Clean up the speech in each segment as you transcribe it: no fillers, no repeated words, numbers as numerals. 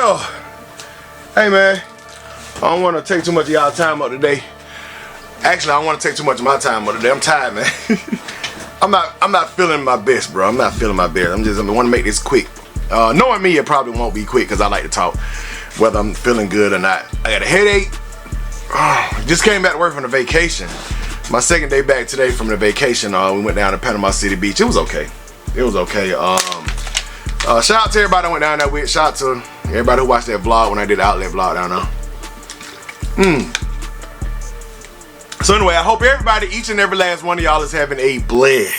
Well, hey man, I don't want to take too much of y'all time up today. Actually, I don't want to take too much of my time up today. I'm tired, man. I'm not feeling my best, bro. I'm not feeling my best. I want to make this quick. Knowing me, it probably won't be quick because I like to talk, whether I'm feeling good or not. I got a headache. Just came back to work from a vacation. My second day back today from the vacation. We went down to Panama City Beach. It was okay. It was okay. Shout out to everybody that went down there with. Shout out to everybody who watched that vlog when I did the outlet vlog down there. So anyway, I hope everybody, each and every last one of y'all is having a blessed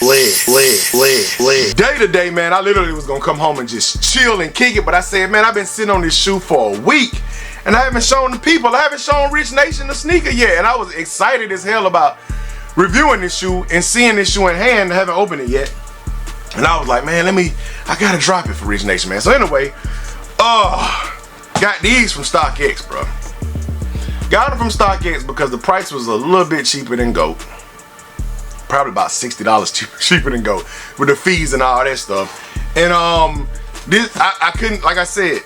day today, man. I literally was gonna come home and just chill and kick it, but I said, man, I've been sitting on this shoe for a week and I haven't shown the people, I haven't shown Rich Nation the sneaker yet. And I was excited as hell about reviewing this shoe and seeing this shoe in hand. I haven't opened it yet. And I was like, man, I gotta drop it for Rich Nation, man. So anyway, got these from StockX, bro. Got them from StockX because the price was a little bit cheaper than GOAT. Probably about $60 cheaper than GOAT with the fees and all that stuff. And this I couldn't, like I said,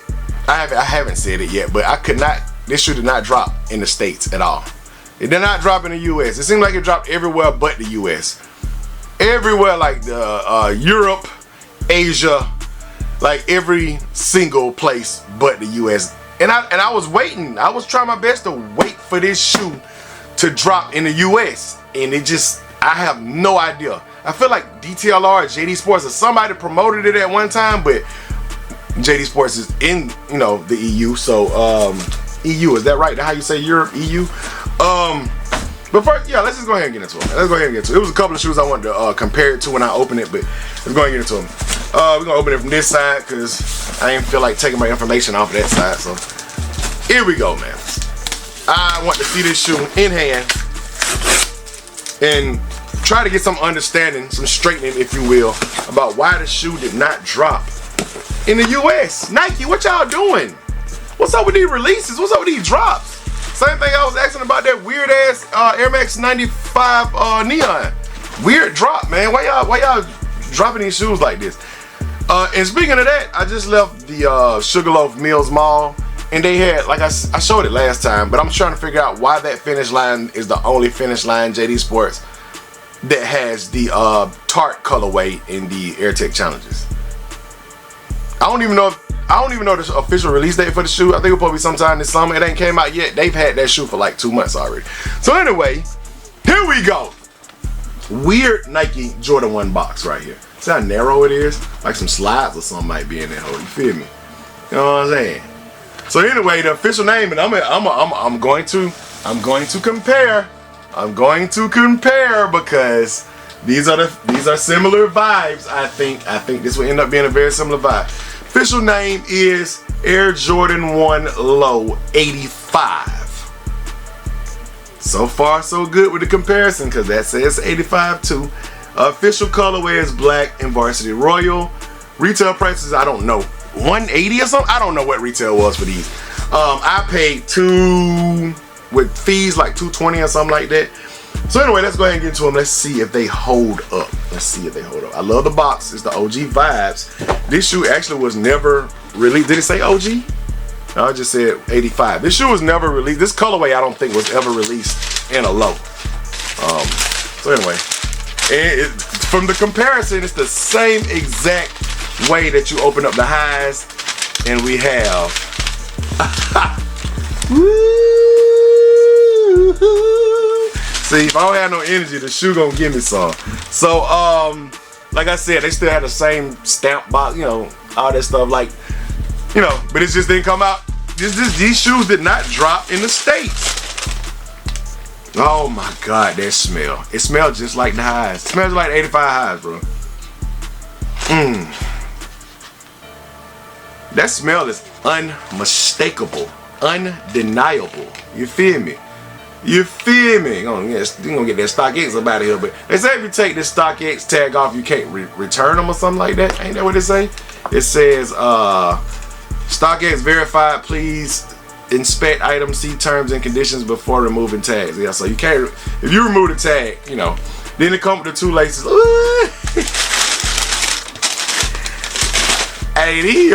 I haven't said it yet, but I could not. This shoe did not drop in the States at all. It did not drop in the US. It seemed like it dropped everywhere but the US. Everywhere, like the Europe, Asia, like every single place but the US. And I was waiting. I was trying my best to wait for this shoe to drop in the US. And it just, I have no idea. I feel like DTLR, JD Sports, or somebody promoted it at one time, but JD Sports is in, the EU. So, EU, is that right? How you say Europe, EU? But first, yeah, let's just go ahead and get into it. Let's go ahead and get into it. It was a couple of shoes I wanted to compare it to when I opened it, but let's go ahead and get into them. We're gonna open it from this side because I didn't feel like taking my information off of that side. So here we go, man. I want to see this shoe in hand and try to get some understanding, some straightening, if you will, about why the shoe did not drop in the US. Nike, what y'all doing? What's up with these releases? What's up with these drops? Same thing I was asking about that weird ass Air Max 95 Neon. Weird drop, man. Why y'all dropping these shoes like this? And speaking of that, I just left the Sugarloaf Mills Mall, and they had, like I showed it last time, but I'm trying to figure out why that finish line is the only finish line JD Sports that has the tart colorway in the AirTech Challenges. I don't even know the official release date for the shoe. I think it'll probably be sometime this summer. It ain't came out yet. They've had that shoe for like 2 months already. So anyway, here we go. Weird Nike Jordan 1 box right here. See how narrow it is? Like some slides or something might be in there. You feel me? You know what I'm saying? So anyway, the official name, and I'm going to compare. I'm going to compare because these are similar vibes. I think this will end up being a very similar vibe. Official name is Air Jordan 1 Low 85. So far, so good with the comparison because that says 85 too. Official colorway is black and varsity royal. Retail prices, I don't know, 180 or something. I don't know what retail was for these. I paid with fees like 220 or something like that. So anyway, let's go ahead and get into them. Let's see if they hold up. I love the box. It's the OG vibes. This shoe actually was never released. Did it say OG? No, I just said 85. This shoe was never released. This colorway I don't think was ever released in a low. So anyway, from the comparison, it's the same exact way that you open up the highs, and we have see, if I don't have no energy, the shoe gonna give me some. So, like I said, they still had the same stamp box, all that stuff, like, but it just didn't come out. These shoes did not drop in the States. Oh my God, that smell. It smells just like the highs. It smells like 85 highs, bro. That smell is unmistakable, undeniable. You feel me? You feel me? You're gonna get that StockX up out of here, but they say if you take this StockX tag off, you can't return them or something like that. Ain't that what it say? It says, StockX verified, please inspect items, see terms and conditions before removing tags. Yeah, so you can't, if you remove the tag, then it comes with the two laces. Hey, these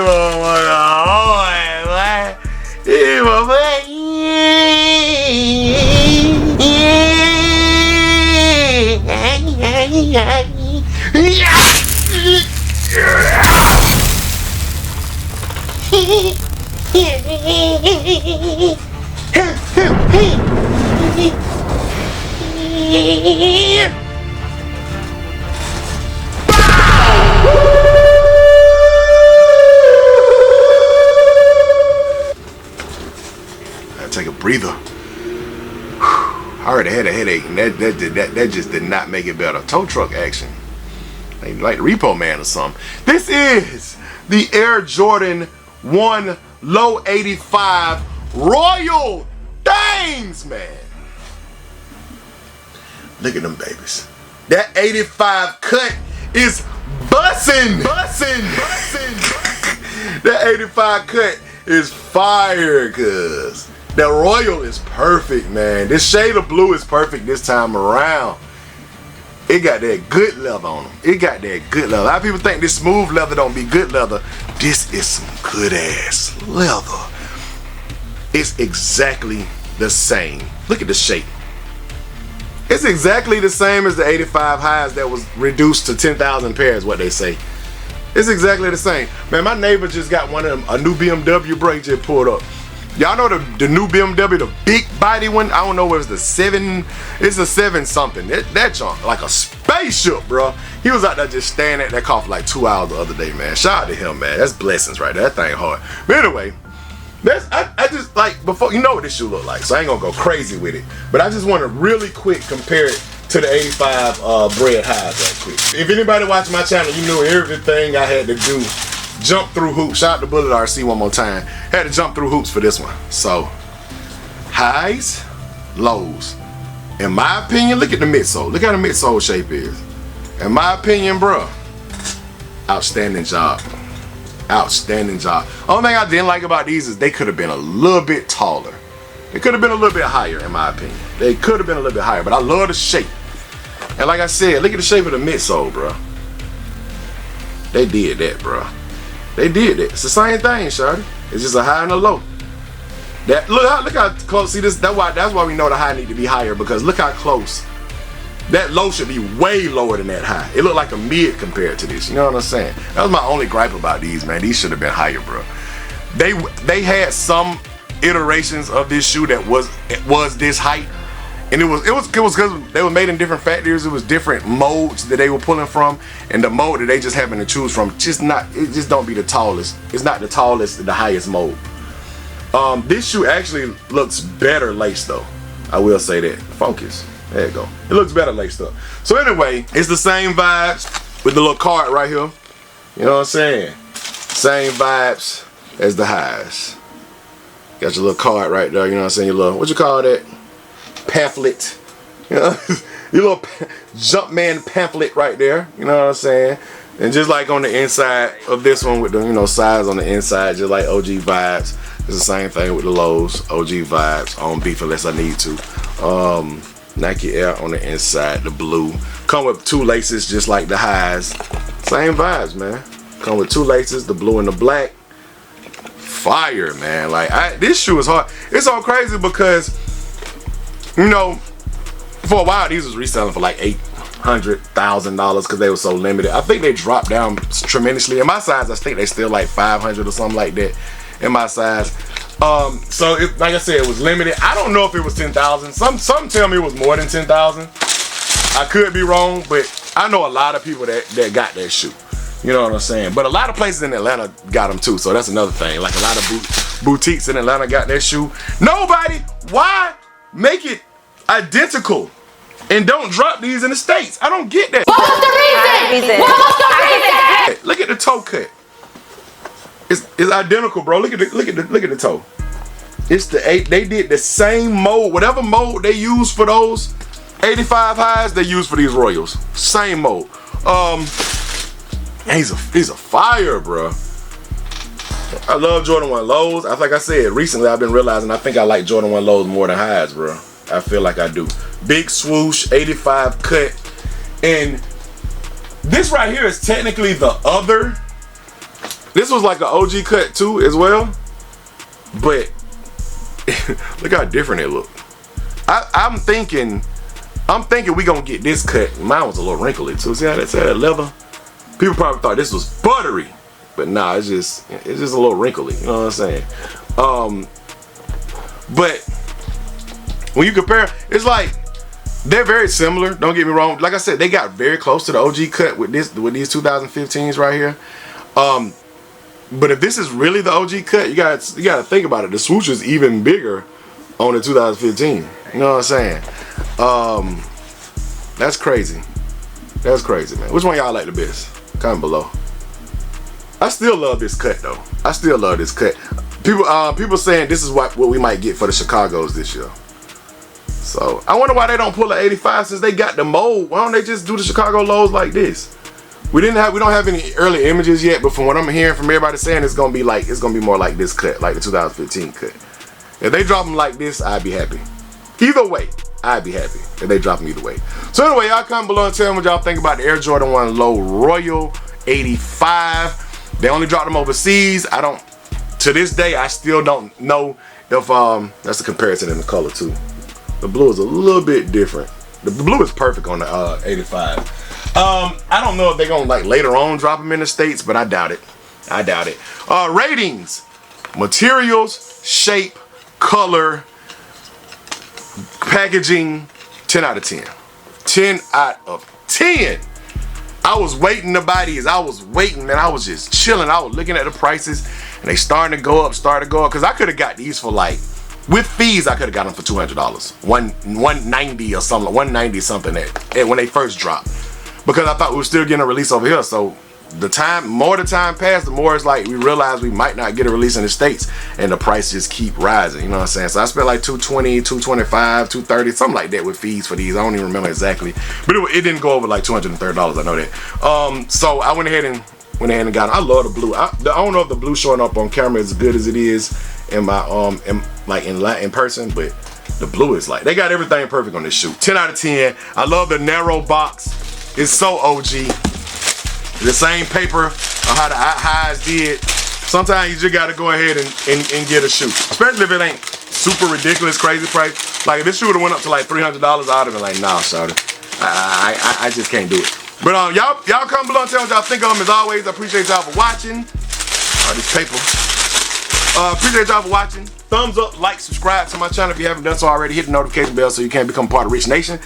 Take a breather. I already had a headache, and that just did not make it better. Tow truck action, like Repo Man or something. This is the Air Jordan 1 Low 85 Royal Things, man. Look at them babies. That 85 cut is bussin'. That 85 cut is fire, cuz. That Royal is perfect, man. This shade of blue is perfect this time around. It got that good leather on them. It got that good leather. A lot of people think this smooth leather don't be good leather. This is some good ass leather. It's exactly the same. Look at the shape. It's exactly the same as the 85 highs that was reduced to 10,000 pairs, what they say. It's exactly the same. Man, my neighbor just got one of them, a new BMW, bro. He just pulled up. Y'all know the new BMW, the big body one? I don't know what it's the 7, it's a 7 something. That junk, like a spaceship, bro. He was out there just standing at that car for like 2 hours the other day, man. Shout out to him, man. That's blessings right there. That thing hard. But anyway, I just like, before, you know what this shoe look like, so I ain't gonna go crazy with it. But I just want to really quick compare it to the 85 Bred highs right quick. If anybody watching my channel, you knew everything I had to do. Jump through hoops. Shout out to Bullet RC one more time. Had to jump through hoops for this one. So, highs, lows. In my opinion, look at the midsole. Look how the midsole shape is. In my opinion, bro, outstanding job. Outstanding job. Only thing I didn't like about these is they could have been a little bit taller. They could have been a little bit higher, in my opinion. They could have been a little bit higher, but I love the shape. And like I said, look at the shape of the midsole, bro. They did that, bro. They did it. It's the same thing, shawty. It's just a high and a low. That look how close. See this? That's why we know the high need to be higher, because look how close. That low should be way lower than that high. It looked like a mid compared to this. You know what I'm saying? That was my only gripe about these, man. These should have been higher, bro. They had some iterations of this shoe that was this height, and it was because they were made in different factories. It was different modes that they were pulling from, and the mode that they just happened to choose from it just don't be the tallest. It's not the tallest, the highest mode. This shoe actually looks better laced though. I will say that. Focus. There you go. It looks better laced up. So anyway, it's the same vibes with the little card right here. You know what I'm saying? Same vibes as the highs. Got your little card right there. You know what I'm saying? Your little, what you call that? Pamphlet. You know, your little Jumpman pamphlet right there. You know what I'm saying? And just like on the inside of this one with the, you know, size on the inside, just like OG vibes. It's the same thing with the lows. OG vibes. I don't beef unless I need to. Nike Air on the inside, the blue. Come with 2 laces just like the highs. Same vibes, man. Come with 2 laces, the blue and the black. Fire, man. Like, this shoe is hard. It's all crazy because, you know, for a while these was reselling for like $800,000 because they were so limited. I think they dropped down tremendously. In my size, I think they still like 500 or something like that in my size. So like I said, it was limited. I don't know if it was 10,000. Some tell me it was more than 10,000. I could be wrong, but I know a lot of people that got that shoe. You know what I'm saying? But a lot of places in Atlanta got them too, so that's another thing. Like a lot of boutiques in Atlanta got that shoe. Nobody, why make it identical and don't drop these in the States? I don't get that. What was the reason? What was the reason? Look at the toe cut. It's identical, bro. Look at the toe. It's they did the same mold. Whatever mold they use for those 85 highs, they use for these Royals. Same mold. He's a fire, bro. I love Jordan 1 lows. Like I said, recently I've been realizing I think I like Jordan 1 lows more than highs, bro. I feel like I do. Big swoosh, 85 cut. And this right here is technically the other. This was like an OG cut too as well. But look how different it looked. I'm thinking we gonna get this cut. Mine was a little wrinkly too. See how that leather? People probably thought this was buttery, but nah, it's just a little wrinkly. You know what I'm saying? But when you compare, it's like they're very similar. Don't get me wrong. Like I said, they got very close to the OG cut with these 2015s right here. But if this is really the OG cut, you got to think about it. The swoosh is even bigger on the 2015. You know what I'm saying? That's crazy. That's crazy, man. Which one y'all like the best? Comment below. I still love this cut though. I still love this cut. People saying this is what we might get for the Chicagos this year. So I wonder why they don't pull an 85 since they got the mold. Why don't they just do the Chicago lows like this? We don't have any early images yet, but from what I'm hearing from everybody saying, it's gonna be more like this cut, like the 2015 cut. If they drop them like this, I'd be happy. Either way, I'd be happy if they drop them either way. So anyway, y'all comment below and tell me what y'all think about the Air Jordan 1 Low Royal 85. They only dropped them overseas. To this day, I still don't know if that's a comparison in the color too. The blue is a little bit different. The blue is perfect on the 85. I don't know if they're gonna like later on drop them in the States, but I doubt it. I doubt it. Ratings: materials, shape, color, packaging, 10 out of 10. 10 out of 10. I was waiting to buy these. I was waiting, man. I was just chilling. I was looking at the prices, and they starting to go up. Because I could have got these for like, with fees, I could have got them for $200. $190 or something. $190 something when they first dropped. Because I thought we were still getting a release over here. So the more the time passed, the more it's like we realized we might not get a release in the States, and the price just keep rising. You know what I'm saying? So I spent like $220, $225, $230, something like that with fees for these. I don't even remember exactly, but it didn't go over like $230. I know that. So I went ahead and got them. I love the blue. I don't know if the blue showing up on camera is as good as it is in my in person, but the blue is like, they got everything perfect on this shoe. 10 out of 10. I love the narrow box. It's so OG. The same paper on how the highs did. Sometimes you just gotta go ahead and get a shoe, especially if it ain't super ridiculous, crazy price. Like if this shoe would've went up to like $300, I'd have been like, nah, shawty, I just can't do it. But y'all comment below and tell me what y'all think of them. As always, I appreciate y'all for watching. This paper. Appreciate y'all for watching. Thumbs up, like, subscribe to my channel if you haven't done so already. Hit the notification bell so you can become part of Rich Nation.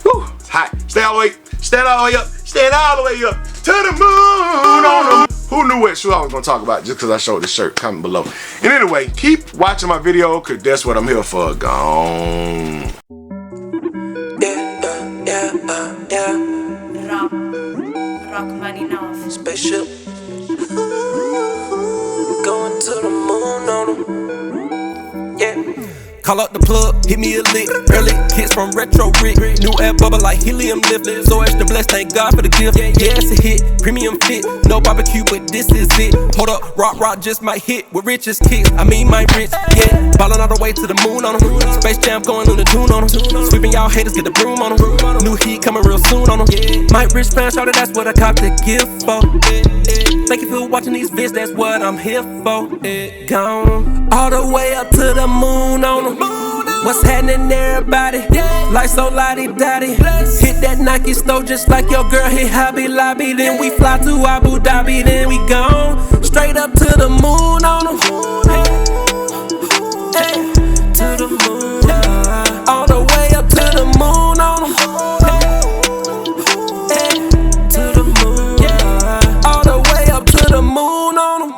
Woo, it's hot. Stay all the way up to the moon. Who knew what shoe I was gonna talk about just because I showed this shirt? Comment below. And anyway, keep watching my video because that's what I'm here for. Gone. Rock money now. Spaceship. Going to the moon on them. Yeah. Call up the plug, hit me a lick. Early hits from Retro Rick. New air bubble like helium lift. So extra blessed, thank God for the gift. Yeah, it's a hit, premium fit. No barbecue, but this is it. Hold up, rock just might hit with richest kicks. I mean, my rich, yeah. Ballin' all the way to the moon on them. Space Jam going on the tune on them. Sweeping y'all haters, get the broom on them. New heat coming real soon on them. My rich fan shouted, that's what I caught the gift for. Thank you for watching these vids, that's what I'm here for. Gone all the way up to the moon on them. What's happening, everybody? Life so lottie-dottie. Hit that Nike store just like your girl hit Hobby Lobby. Then we fly to Abu Dhabi, then we gone straight up to the moon on them. To the moon, all the way up to the moon on them. To the moon, all the way up to the moon on them.